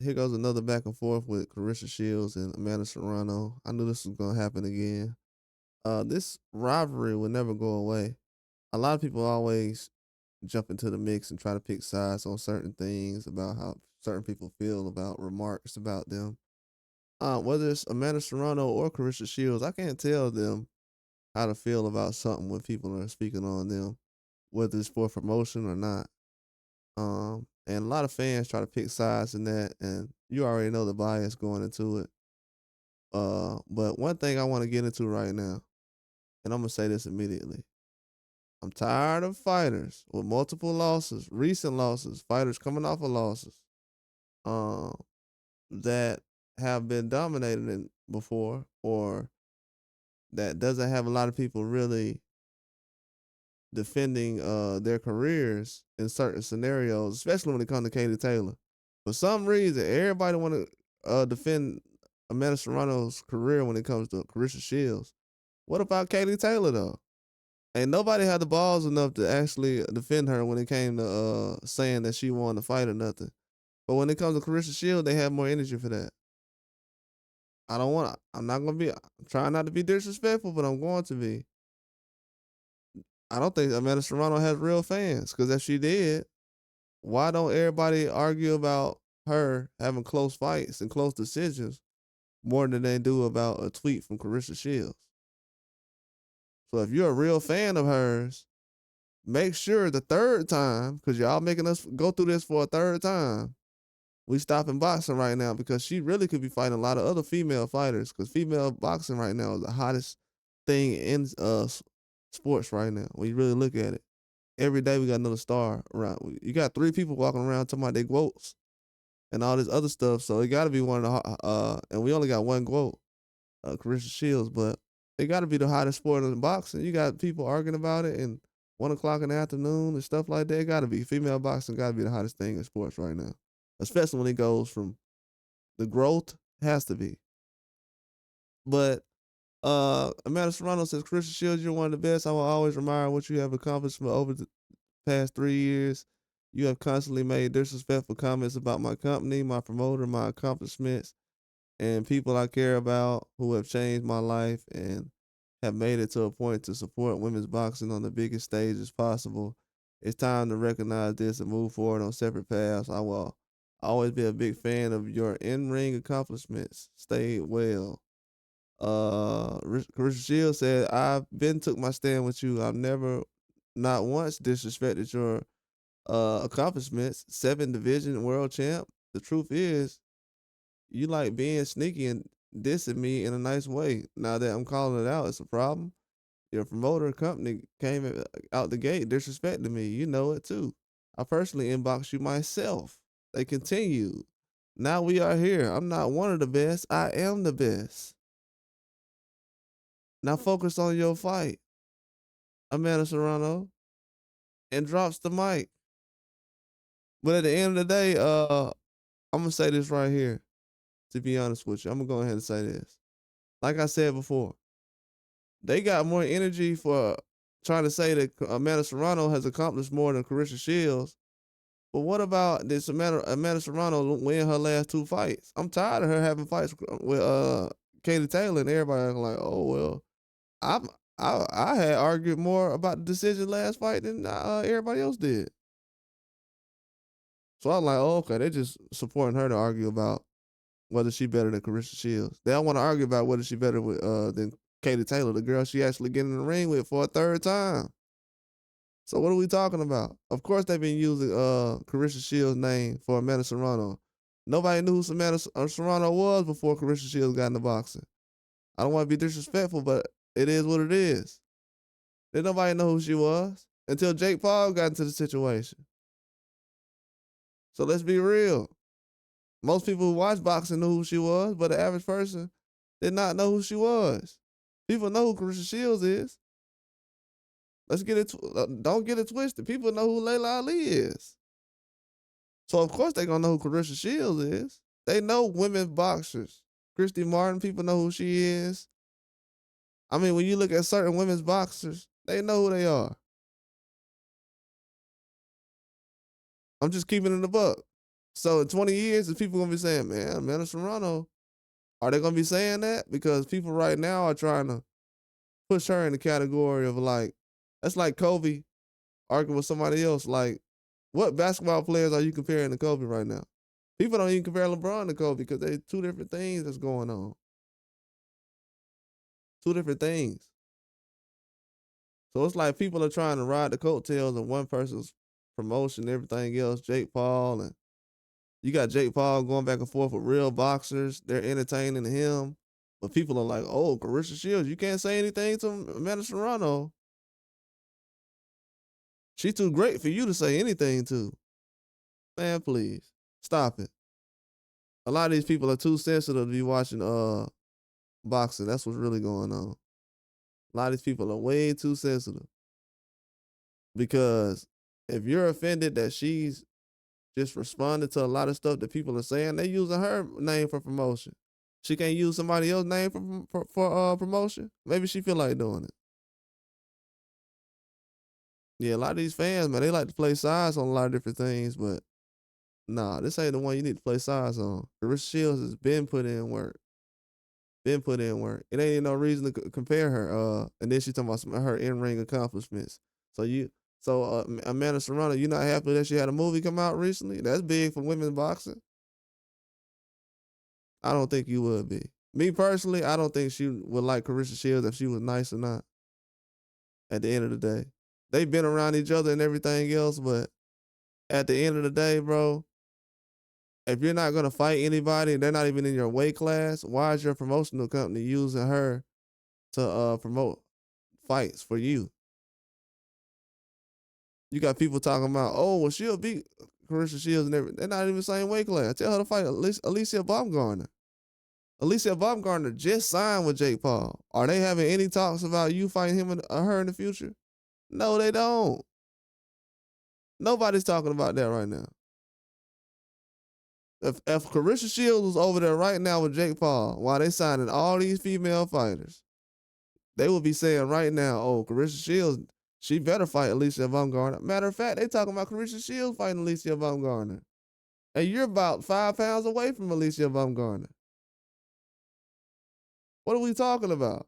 here goes another back and forth with Claressa Shields and Amanda Serrano. I knew this was gonna happen again. This rivalry will never go away. A lot of people always jump into the mix and try to pick sides on certain things about how certain people feel about remarks about them. Whether it's Amanda Serrano or Claressa Shields, I can't tell them how to feel about something when people are speaking on them, whether it's for promotion or not. And a lot of fans try to pick sides in that, and you already know the bias going into it. But one thing I want to get into right now, and I'm gonna say this immediately. I'm tired of fighters with multiple losses, recent losses, fighters coming off of losses, um, that have been dominated before, or that doesn't have a lot of people really defending their careers in certain scenarios, especially when it comes to Katie Taylor. For some reason, everybody want to defend Amanda Serrano's career when it comes to Claressa Shields. What about Katie Taylor though? Ain't nobody had the balls enough to actually defend her when it came to saying that she won the fight or nothing. But when it comes to Claressa Shields, they have more energy for that. I don't want. I'm not gonna be. I'm trying not to be disrespectful, but I'm going to be. I don't think Amanda Serrano has real fans because if she did, why don't everybody argue about her having close fights and close decisions more than they do about a tweet from Claressa Shields? So if you're a real fan of hers, make sure the third time, because y'all making us go through this for a third time, we stopping boxing right now because she really could be fighting a lot of other female fighters because female boxing right now is the hottest thing in sports right now when you really look at it. Every day we got another star around. You got three people walking around talking about their quotes and all this other stuff. So it got to be one of the and we only got one quote, Claressa Shields, but it got to be the hottest sport in boxing. You got people arguing about it and 1 o'clock in the afternoon and stuff like that. It got to be female boxing. Got to be the hottest thing in sports right now, especially when it goes from the growth has to be. But Amanda Serrano says, Claressa Shields, you're one of the best. I will always admire what you have accomplished for over the past 3 years. You have constantly made disrespectful comments about my company, my promoter, my accomplishments, and people I care about who have changed my life and have made it to a point to support women's boxing on the biggest stages possible. It's time to recognize this and move forward on separate paths. I will always be a big fan of your in-ring accomplishments. Stay well. Claressa Shields said, I've been took my stand with you. I've never, not once, disrespected your accomplishments. 7 division world champ. The truth is, you like being sneaky and dissing me in a nice way. Now that I'm calling it out, it's a problem. Your promoter company came out the gate disrespecting me. You know it too. I personally inboxed you myself. They continued. Now we are here. I'm not one of the best. I am the best. Now focus on your fight, Amanda Serrano, and drops the mic. But at the end of the day, I'm gonna say this right here. To be honest with you, I'm gonna go ahead and say this. Like I said before, they got more energy for trying to say that Amanda Serrano has accomplished more than Claressa Shields. But what about this Amanda Serrano win her last 2 fights? I'm tired of her having fights with Katie Taylor and everybody acting like, oh well, I'm I had argued more about the decision last fight than everybody else did. So I'm like, oh okay, they just supporting her to argue about whether she better than Claressa Shields. They don't want to argue about whether she better with than Katie Taylor, the girl she actually getting in the ring with for a third time. So what are we talking about? Of course they've been using Claressa Shields' name for Amanda Serrano. Nobody knew who Amanda Serrano was before Claressa Shields got into boxing. I don't want to be disrespectful, but it is what it is. Did nobody know who she was until Jake Paul got into the situation. So let's be real. Most people who watch boxing knew who she was, but the average person did not know who she was. People know who Claressa Shields is. Let's get it. Don't get it twisted. People know who Layla Ali is. So of course they gonna know who Claressa Shields is. They know women boxers. Christy Martin, people know who she is. I mean, when you look at certain women's boxers, they know who they are. I'm just keeping it in the buck. So in 20 years, is people gonna be saying, man, Amanda Serrano, are they gonna be saying that? Because people right now are trying to push her in the category of like, that's like Kobe arguing with somebody else. Like, what basketball players are you comparing to Kobe right now? People don't even compare LeBron to Kobe because they two different things that's going on. Two different things. So it's like people are trying to ride the coattails of one person's promotion, everything else. Jake Paul, and you got Jake Paul going back and forth with real boxers. They're entertaining him. But people are like, oh, Claressa Shields, you can't say anything to Amanda Serrano. She's too great for you to say anything to. Man, please. Stop it. A lot of these people are too sensitive to be watching boxing. That's what's really going on. A lot of these people are way too sensitive. Because if you're offended that she's just responded to a lot of stuff that people are saying, they using her name for promotion. She can't use somebody else's name for promotion. Maybe she feel like doing it. Yeah, a lot of these fans, man, they like to play sides on a lot of different things, but nah, this ain't the one you need to play sides on. Claressa Shields has been put in work. Been put in work. It ain't even no reason to compare her. And then she talking about her in-ring accomplishments. So Amanda Serrano, you not happy that she had a movie come out recently? That's big for women's boxing. I don't think you would be. Me personally, I don't think she would like Claressa Shields if she was nice or not. At the end of the day, they've been around each other and everything else, but at the end of the day, bro, if you're not gonna fight anybody and they're not even in your weight class, why is your promotional company using her to promote fights for you? You got people talking about, oh, well, she'll beat Claressa Shields and everything. They're not even the same weight class. Tell her to fight Alicia Baumgartner. Alicia Baumgartner just signed with Jake Paul. Are they having any talks about you fighting him or her in the future? No, they don't. Nobody's talking about that right now. If Claressa Shields was over there right now with Jake Paul while they signing all these female fighters, they would be saying right now, oh, Claressa Shields, she better fight Alicia Baumgartner. Matter of fact, they talking about Claressa Shields fighting Alicia Baumgartner. And you're about 5 pounds away from Alicia Baumgartner. What are we talking about?